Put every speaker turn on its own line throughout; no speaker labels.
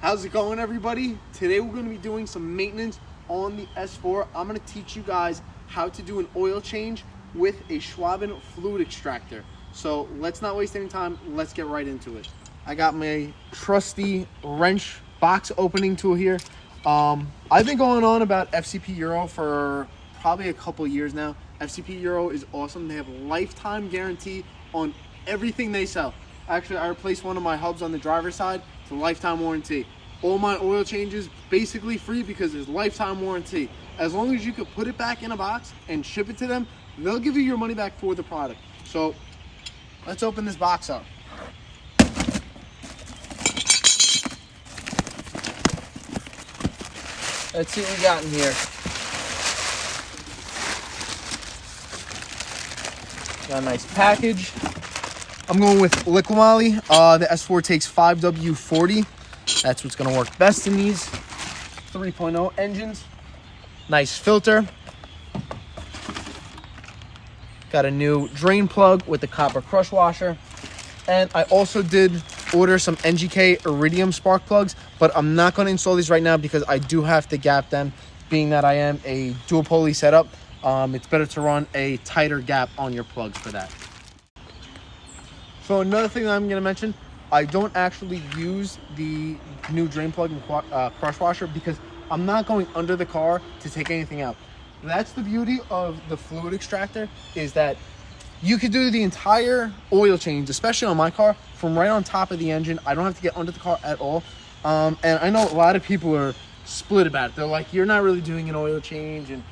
How's it going, everybody? Today we're going to be doing some maintenance on the S4. I'm going to teach you guys how to do an oil change with a Schwaben fluid extractor. So let's not waste any time. Let's get right into it. I got my trusty wrench box opening tool here. I've been going on about FCP Euro for probably a couple years now. FCP Euro is awesome. They have a lifetime guarantee on everything they sell. Actually, I replaced one of my hubs on the driver's side. It's a lifetime warranty. All my oil changes basically free because there's lifetime warranty. As long as you can put it back in a box and ship it to them, they'll give you your money back for the product. So let's open this box up. Let's see what we got in here. Got a nice package. I'm going with liquid moly. The S4 takes 5W40. That's what's going to work best in these 3.0 engines. Nice filter. Got a new drain plug with the copper crush washer. And I also did order some NGK Iridium spark plugs, but I'm not going to install these right now because I do have to gap them, being that I am a dual pulley setup. It's better to run a tighter gap on your plugs for that. So another thing that I'm going to mention, I don't actually use the new drain plug and crush washer because I'm not going under the car to take anything out. That's the beauty of the fluid extractor, is that you could do the entire oil change, especially on my car, from right on top of the engine. I don't have to get under the car at all. And I know a lot of people are split about it. They're like, you're not really doing an oil change. And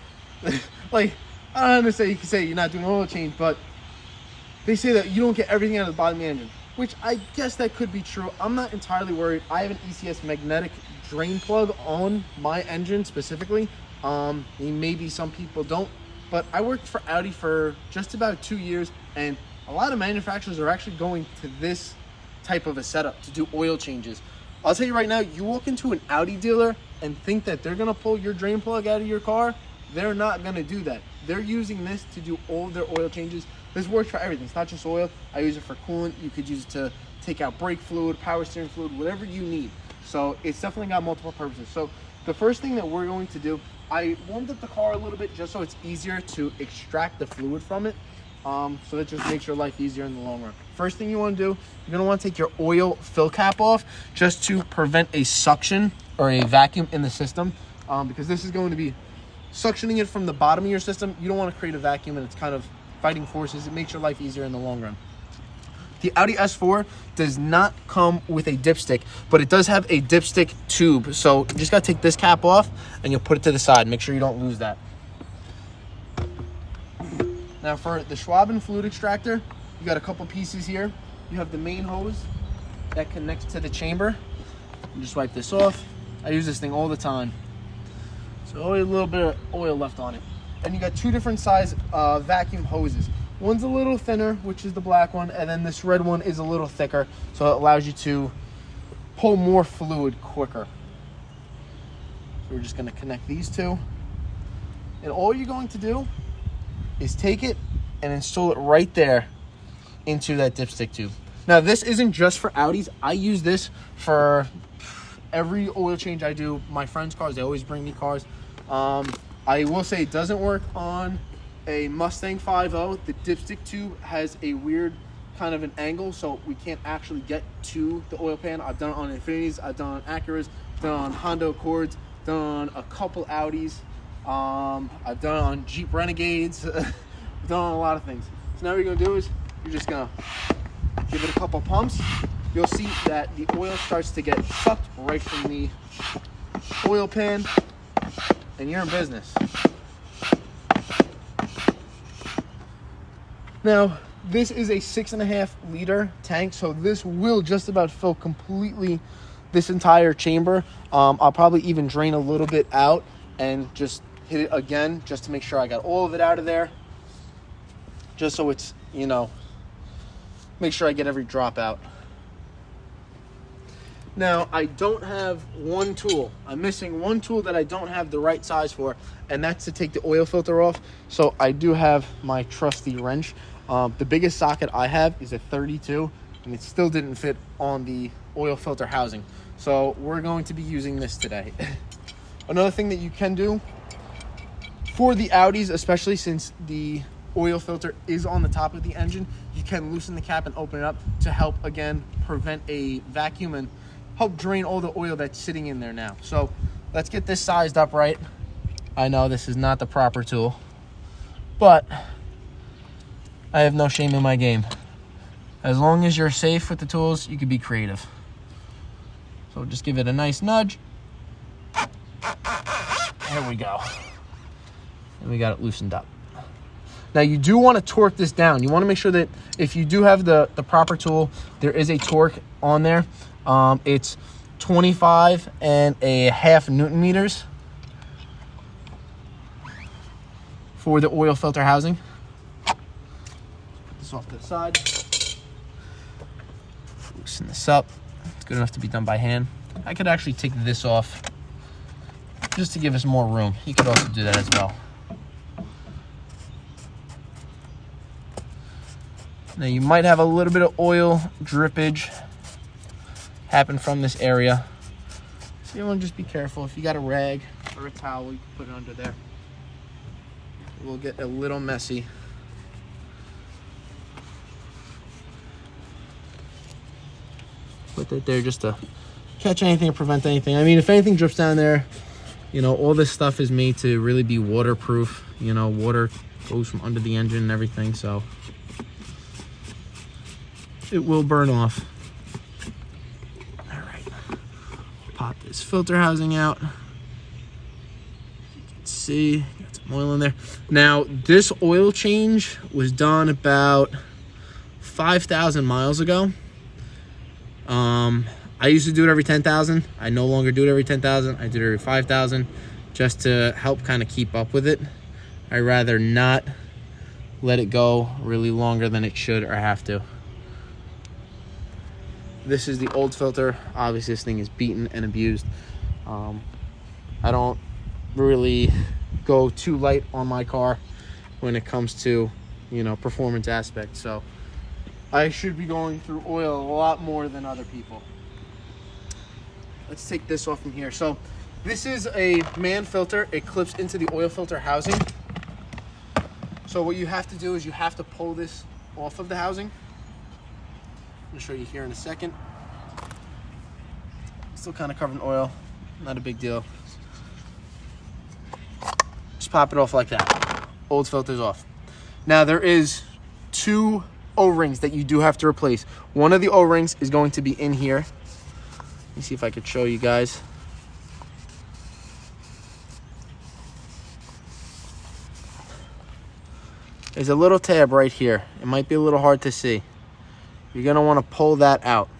like, I don't understand. You can say you're not doing an oil change, but they say that you don't get everything out of the bottom of the engine, which I guess that could be true. I'm not entirely worried. I have an ECS magnetic drain plug on my engine specifically. Maybe some people don't, but I worked for Audi for just about 2 years, and a lot of manufacturers are actually going to this type of a setup to do oil changes. I'll tell you right now, you walk into an Audi dealer and think that they're gonna pull your drain plug out of your car, they're not gonna do that. They're using this to do all of their oil changes. This works for everything. It's not just oil. I use it for coolant. You could use it to take out brake fluid, power steering fluid, whatever you need. So it's definitely got multiple purposes. So the first thing that we're going to do, I warmed up the car a little bit just so it's easier to extract the fluid from it. So that just makes your life easier in the long run. First thing you want to do, you're going to want to take your oil fill cap off just to prevent a suction or a vacuum in the system, because this is going to be suctioning it from the bottom of your system. You don't want to create a vacuum, and it's kind of fighting forces. It makes your life easier in the long run. The Audi S4 does not come with a dipstick, but it does have a dipstick tube. So you just got to take this cap off and you'll put it to the side. Make sure you don't lose that. Now for the Schwaben fluid extractor, you got a couple pieces here. You have the main hose that connects to the chamber. You just wipe this off. I use this thing all the time. So only a little bit of oil left on it. And you got two different size vacuum hoses. One's a little thinner, which is the black one, and then this red one is a little thicker, so it allows you to pull more fluid quicker. So we're just going to connect these two. And all you're going to do is take it and install it right there into that dipstick tube. Now, this isn't just for Audis. I use this for every oil change I do. My friends' cars, they always bring me cars. I will say it doesn't work on a Mustang 5.0. The dipstick tube has a weird kind of an angle, so we can't actually get to the oil pan. I've done it on Infinitis, I've done it on Acuras, done it on Honda Accords, done it on a couple Audis. I've done it on Jeep Renegades. I've done it on a lot of things. So now what you're gonna do is you're just gonna give it a couple pumps. You'll see that the oil starts to get sucked right from the oil pan, and you're in business. Now, this is a 6.5 liter tank, so this will just about fill completely this entire chamber. I'll probably even drain a little bit out and just hit it again just to make sure I got all of it out of there. Just so it's, you know, make sure I get every drop out. Now, I don't have one tool. I'm missing one tool that I don't have the right size for, and that's to take the oil filter off. So I do have my trusty wrench. The biggest socket I have is a 32, and it still didn't fit on the oil filter housing. So we're going to be using this today. Another thing that you can do for the Audis, especially since the oil filter is on the top of the engine, you can loosen the cap and open it up to help, again, prevent a vacuum and help drain all the oil that's sitting in there now. So let's get this sized up right. I know this is not the proper tool, but I have no shame in my game. As long as you're safe with the tools, you can be creative. So just give it a nice nudge. There we go. And we got it loosened up. Now you do want to torque this down. You want to make sure that if you do have the proper tool, there is a torque on there. It's 25.5 Newton meters for the oil filter housing. Put this off to the side. Loosen this up. It's good enough to be done by hand. I could actually take this off just to give us more room. You could also do that as well. Now you might have a little bit of oil drippage happen from this area. So you want to just be careful. If you got a rag or a towel, you can put it under there. It will get a little messy. Put that there just to catch anything or prevent anything. I mean, if anything drips down there, you know, all this stuff is made to really be waterproof. You know, water goes from under the engine and everything, so it will burn off. All right, pop this filter housing out. You can see, got some oil in there. Now, this oil change was done about 5,000 miles ago. I used to do it every 10,000. I no longer do it every 10,000. I do it every 5,000 just to help kind of keep up with it. I'd rather not let it go really longer than it should or have to. This is the old filter. Obviously, this thing is beaten and abused. I don't really go too light on my car when it comes to, you know, performance aspects. So I should be going through oil a lot more than other people. Let's take this off from here. So this is a man filter. It clips into the oil filter housing. So what you have to do is you have to pull this off of the housing. I'll show you here in a second. Still kind of covered in oil, not a big deal. Just pop it off like that. Old filter's off. Now there is 2 O-rings that you do have to replace. One of the O-rings is going to be in here. Let me see if I could show you guys. There's a little tab right here. It might be a little hard to see. You're going to want to pull that out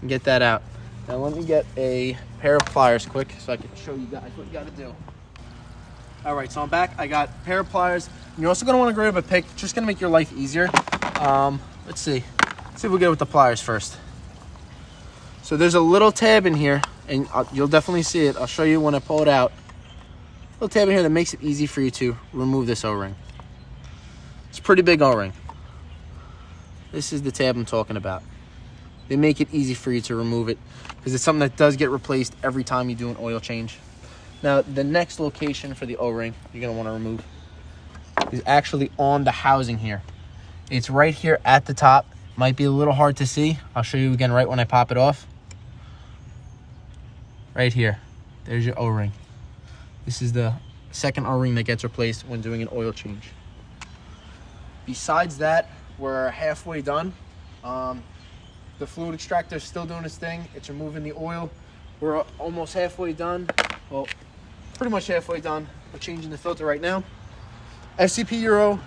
and get that out. Now let me get a pair of pliers quick so I can show you guys what you got to do. All right, so I'm back. I got a pair of pliers. You're also going to want to grab a pick. Just going to make your life easier. Let's see. Let's see if we get with the pliers first. So there's a little tab in here, and you'll definitely see it. I'll show you when I pull it out. A little tab in here that makes it easy for you to remove this O-ring. It's a pretty big O-ring. This is the tab I'm talking about. They make it easy for you to remove it because it's something that does get replaced every time you do an oil change. Now, the next location for the O-ring you're going to want to remove is actually on the housing here. It's right here at the top. Might be a little hard to see. I'll show you again right when I pop it off. Right here. There's your O-ring. This is the second O-ring that gets replaced when doing an oil change. Besides that, we're halfway done. The fluid extractor is still doing its thing. It's removing the oil. We're almost halfway done. Well, pretty much halfway done. We're changing the filter right now. FCP Euro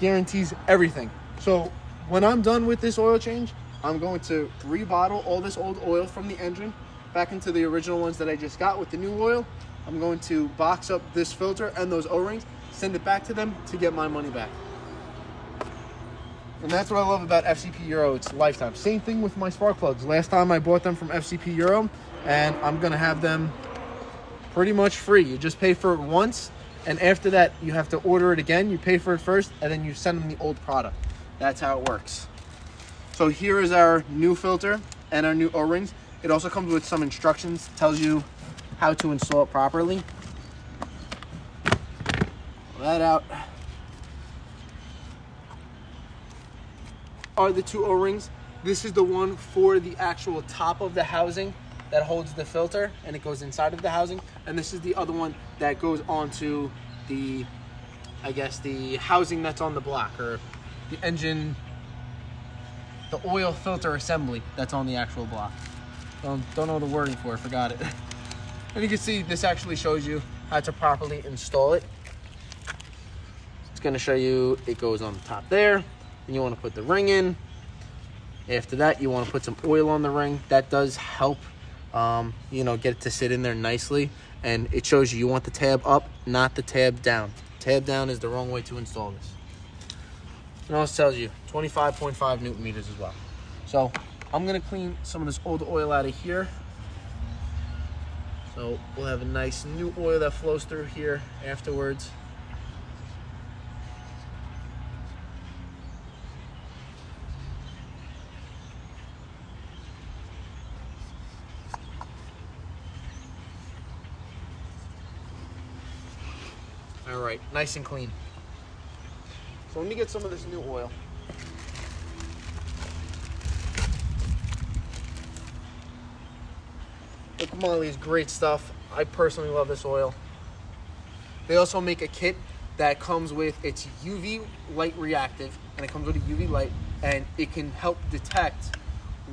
guarantees everything. So when I'm done with this oil change, I'm going to rebottle all this old oil from the engine back into the original ones that I just got with the new oil. I'm going to box up this filter and those O-rings, send it back to them to get my money back. And that's what I love about FCP Euro. It's lifetime. Same thing with my spark plugs. Last time I bought them from FCP Euro, and I'm going to have them pretty much free. You just pay for it once, and after that, you have to order it again. You pay for it first, and then you send them the old product. That's how it works. So here is our new filter and our new O-rings. It also comes with some instructions, tells you how to install it properly. Pull that out. Are the two O-rings. This is the one for the actual top of the housing that holds the filter, and it goes inside of the housing. And this is the other one that goes onto the, I guess, the housing that's on the block, or the engine, the oil filter assembly that's on the actual block. Don't know the wording for it, forgot it. And you can see this actually shows you how to properly install it. It's gonna show you, it goes on the top there, and you wanna put the ring in. After that, you wanna put some oil on the ring. That does help, you know, get it to sit in there nicely. And it shows you want the tab up, not the tab down. Tab down is the wrong way to install this. And it also tells you 25.5 Newton meters as well. So I'm gonna clean some of this old oil out of here. So we'll have a nice new oil that flows through here afterwards. All right, nice and clean. So let me get some of this new oil. Molly is great stuff. I personally love this oil. They also make a kit that comes with its UV light reactive, and it comes with a UV light, and it can help detect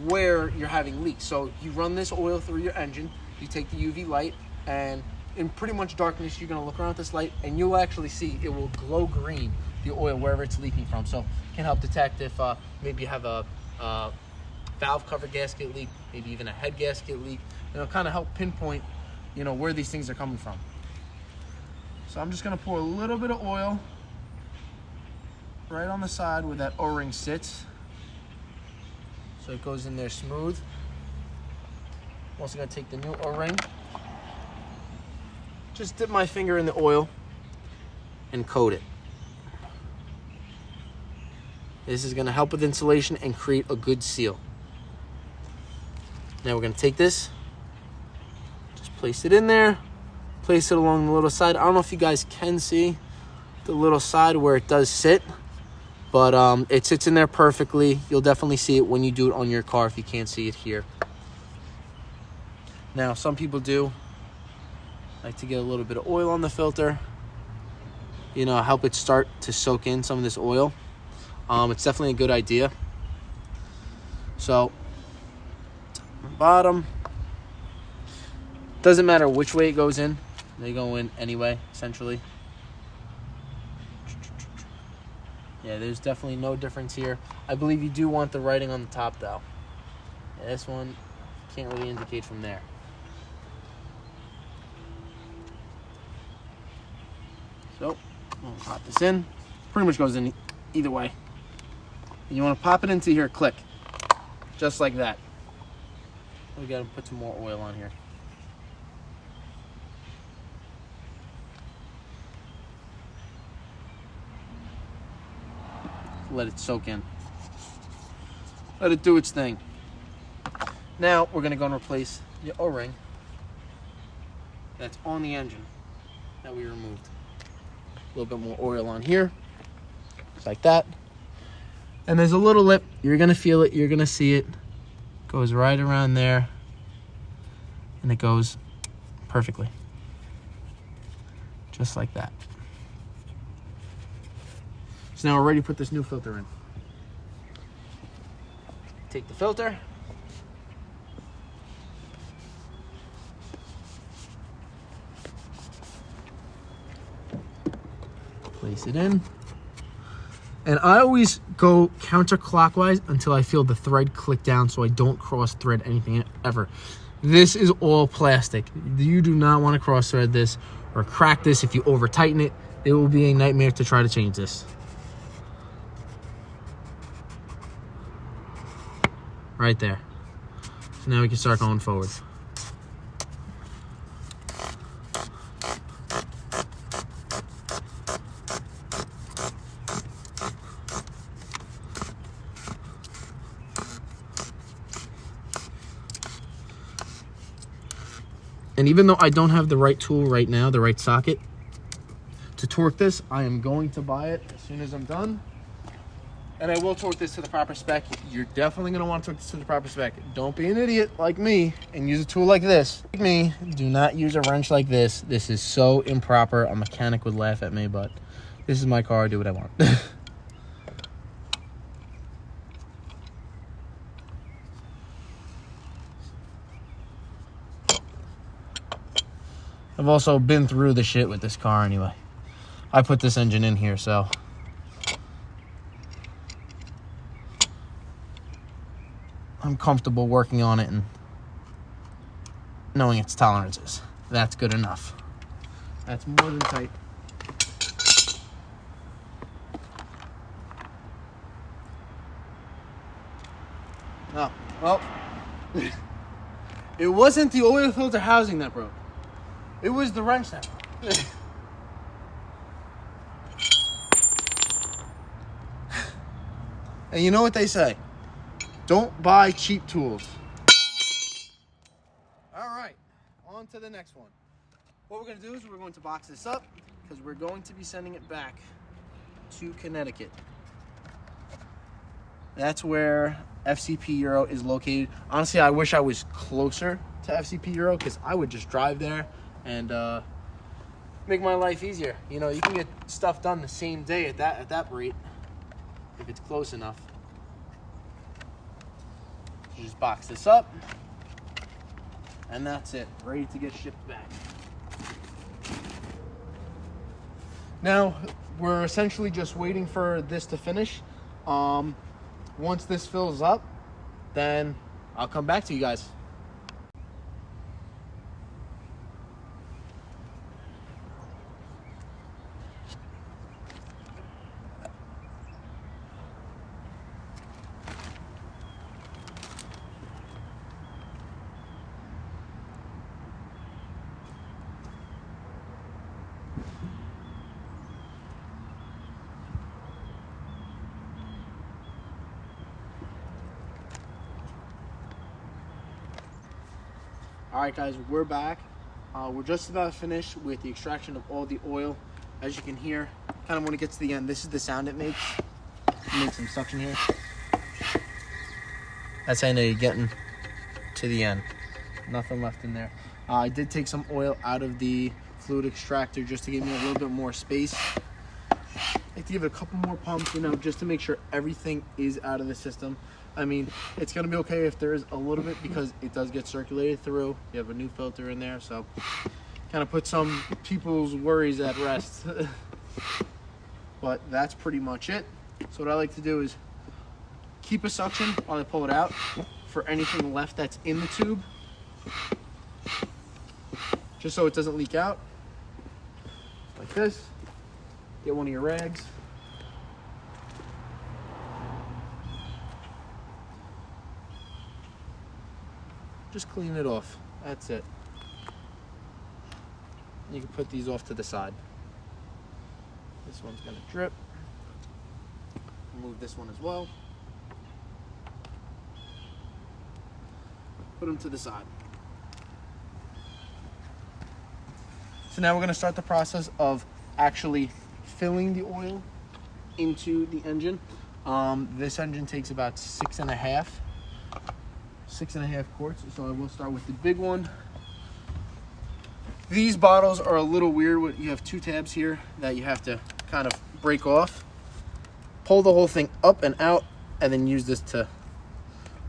where you're having leaks. So you run this oil through your engine, you take the UV light, and in pretty much darkness, you're gonna look around at this light, and you'll actually see it will glow green, the oil, wherever it's leaking from. So it can help detect if maybe you have a valve cover gasket leak, maybe even a head gasket leak. And it'll kind of help pinpoint, you know, where these things are coming from. So I'm just gonna pour a little bit of oil right on the side where that O-ring sits, so it goes in there smooth. I'm also gonna take the new O-ring, just dip my finger in the oil and coat it. This is gonna help with insulation and create a good seal. Now we're gonna take this, just place it in there, place it along the little side. I don't know if you guys can see the little side where it does sit, but it sits in there perfectly. You'll definitely see it when you do it on your car if you can't see it here. Now, some people do like to get a little bit of oil on the filter, you know, help it start to soak in some of this oil. It's definitely a good idea. So, bottom, doesn't matter which way it goes in, they go in anyway, essentially. Yeah, there's definitely no difference here. I believe you do want the writing on the top though. Yeah, this one can't really indicate from there. So, we'll pop this in. Pretty much goes in either way. And you want to pop it into here, click. Just like that. We got to put some more oil on here. Let it soak in. Let it do its thing. Now we're going to go and replace the O-ring that's on the engine that we removed. A little bit more oil on here, just like that. And there's a little lip. You're going to feel it. You're going to see it. Goes right around there. And it goes perfectly. Just like that. So now we're ready to put this new filter in. Take the filter. Place it in. And I always go counterclockwise until I feel the thread click down so I don't cross thread anything ever. This is all plastic. You do not want to cross thread this or crack this. If you over tighten it, it will be a nightmare to try to change this. Right there. So now we can start going forward. And even though I don't have the right tool right now, the right socket to torque this, I am going to buy it as soon as I'm done. And I will torque this to the proper spec. You're definitely going to want to torque this to the proper spec. Don't be an idiot like me and use a tool like this. Like me, do not use a wrench like this. This is so improper. A mechanic would laugh at me, but this is my car. I do what I want. I've also been through the shit with this car anyway. I put this engine in here, so I'm comfortable working on it and knowing its tolerances. That's good enough. That's more than tight. Oh, well, it wasn't the oil filter housing that broke. It was the wrench that broke. And you know what they say? Don't buy cheap tools. All right, on to the next one. What we're going to do is we're going to box this up because we're going to be sending it back to Connecticut. That's where FCP Euro is located. Honestly, I wish I was closer to FCP Euro because I would just drive there and make my life easier. You know, you can get stuff done the same day at that rate if it's close enough. So just box this up, and that's it. Ready to get shipped back. Now, we're essentially just waiting for this to finish. Once this fills up, then I'll come back to you guys. All right, guys, we're back. We're just about finished with the extraction of all the oil. As you can hear, kind of when it gets to the end, this is the sound it makes. It makes some suction here. That's how I know you're getting to the end. Nothing left in there. I did take some oil out of the fluid extractor just to give me a little bit more space. I like to give it a couple more pumps, you know, just to make sure everything is out of the system. I mean, it's going to be okay if there is a little bit because it does get circulated through. You have a new filter in there, so kind of put some people's worries at rest. But that's pretty much it. So what I like to do is keep a suction while I pull it out for anything left that's in the tube, just so it doesn't leak out. Like this. Get one of your rags. Just clean it off. That's it. You can put these off to the side. This one's gonna drip. Remove this one as well. Put them to the side. So now we're gonna start the process of actually filling the oil into the engine. This engine takes about 6.5 quarts, so I will start with the big one. These bottles are a little weird. You have two tabs here that you have to kind of break off, pull the whole thing up and out, and then use this to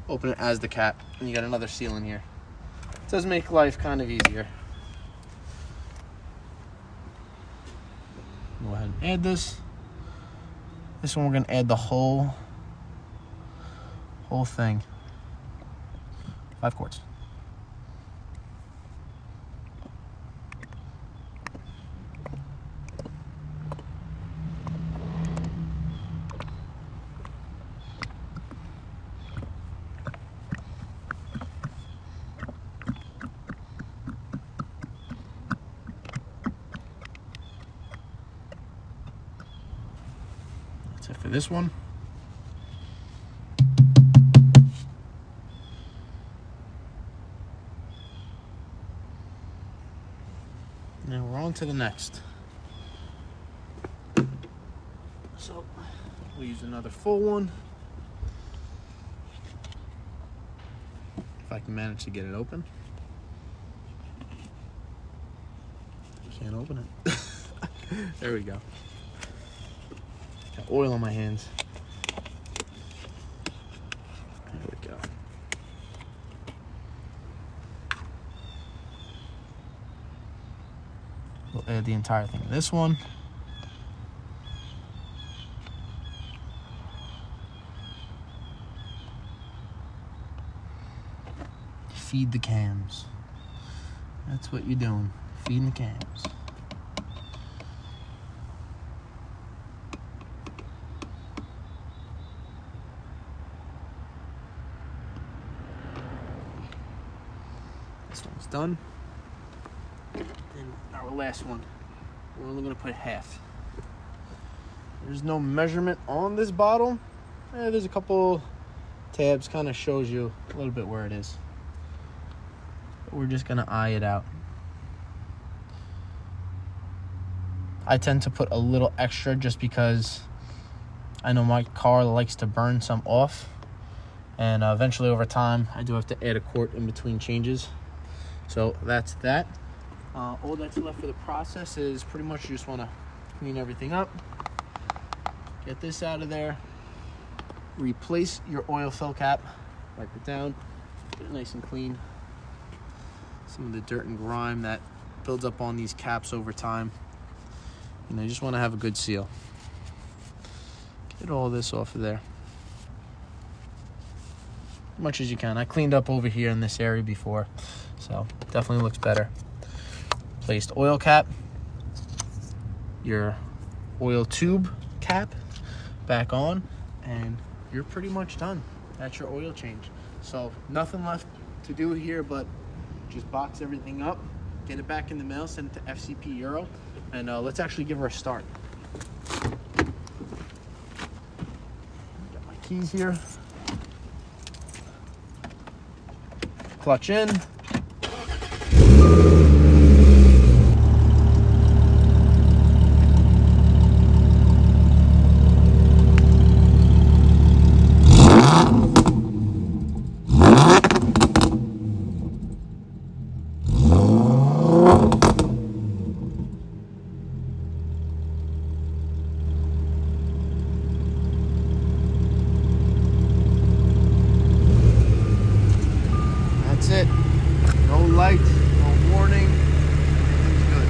open it as the cap, and you got another seal in here. It does make life kind of easier. Go ahead and add this. This one we're gonna add the whole thing. 5 quarts. That's it for this one. Now we're on to the next. So we'll use another full one. If I can manage to get it open. Can't open it. There we go. Got oil on my hands. There we go. We'll add the entire thing in this one. Feed the cams. That's what you're doing. Feeding the cams. This one's done. And our last one, we're only going to put half. There's no measurement on this bottle. There's a couple tabs, kind of shows you a little bit where it is. But we're just going to eye it out. I tend to put a little extra just because I know my car likes to burn some off. And eventually over time, I do have to add a quart in between changes. So that's that. All that's left for the process is pretty much you just want to clean everything up. Get this out of there. Replace your oil fill cap. Wipe it down. Get it nice and clean. Some of the dirt and grime that builds up on these caps over time. You know, you just want to have a good seal. Get all this off of there. As much as you can. I cleaned up over here in this area before, so definitely looks better. Placed oil cap, your oil tube cap back on, and you're pretty much done. That's your oil change. So nothing left to do here but just box everything up, get it back in the mail, send it to FCP Euro, and let's actually give her a start. Got my keys here. Clutch in. That's it. No lights, no warning. Everything's good.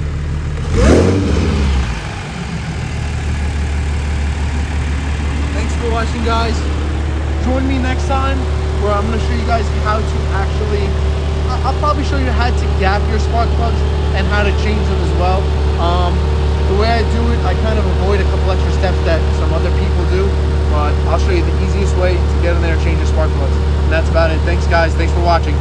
Thanks for watching, guys. Join me next time where I'm going to show you guys how to actually, I'll probably show you how to gap your spark plugs and how to change them as well. The way I do it, I kind of avoid a couple extra steps that some other people do, but I'll show you the easiest way to get in there and change your spark plugs. And that's about it. Thanks, guys. Thanks for watching.